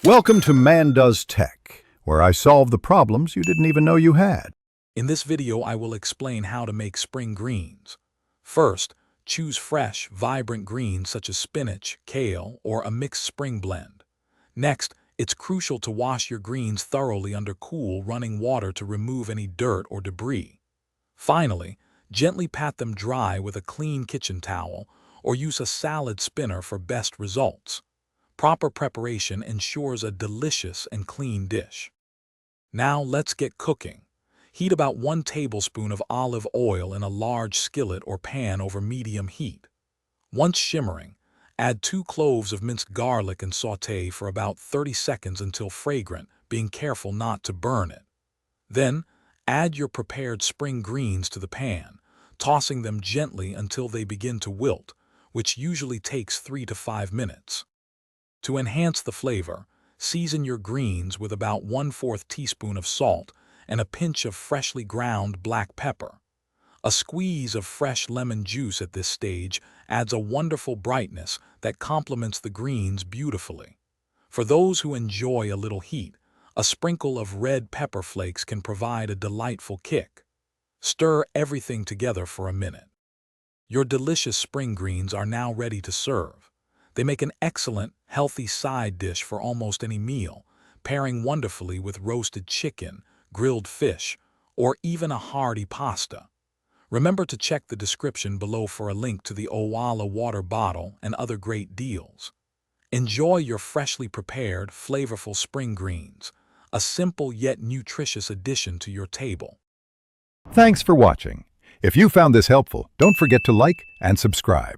Welcome to Man Does Tech, where I solve the problems you didn't even know you had. In this video, I will explain how to make spring greens. First, choose fresh, vibrant greens such as spinach, kale, or a mixed spring blend. Next, it's crucial to wash your greens thoroughly under cool, running water to remove any dirt or debris. Finally, gently pat them dry with a clean kitchen towel or use a salad spinner for best results. Proper preparation ensures a delicious and clean dish. Now let's get cooking. Heat about 1 tablespoon of olive oil in a large skillet or pan over medium heat. Once shimmering, add 2 cloves of minced garlic and sauté for about 30 seconds until fragrant, being careful not to burn it. Then, add your prepared spring greens to the pan, tossing them gently until they begin to wilt, which usually takes 3 to 5 minutes. To enhance the flavor, season your greens with about 1/4 teaspoon of salt and a pinch of freshly ground black pepper. A squeeze of fresh lemon juice at this stage adds a wonderful brightness that complements the greens beautifully. For those who enjoy a little heat, a sprinkle of red pepper flakes can provide a delightful kick. Stir everything together for a minute. Your delicious spring greens are now ready to serve. They make an excellent, healthy side dish for almost any meal, pairing wonderfully with roasted chicken, grilled fish, or even a hearty pasta. Remember to check the description below for a link to the Owala water bottle and other great deals. Enjoy your freshly prepared, flavorful spring greens, a simple yet nutritious addition to your table. Thanks for watching. If you found this helpful, don't forget to like and subscribe.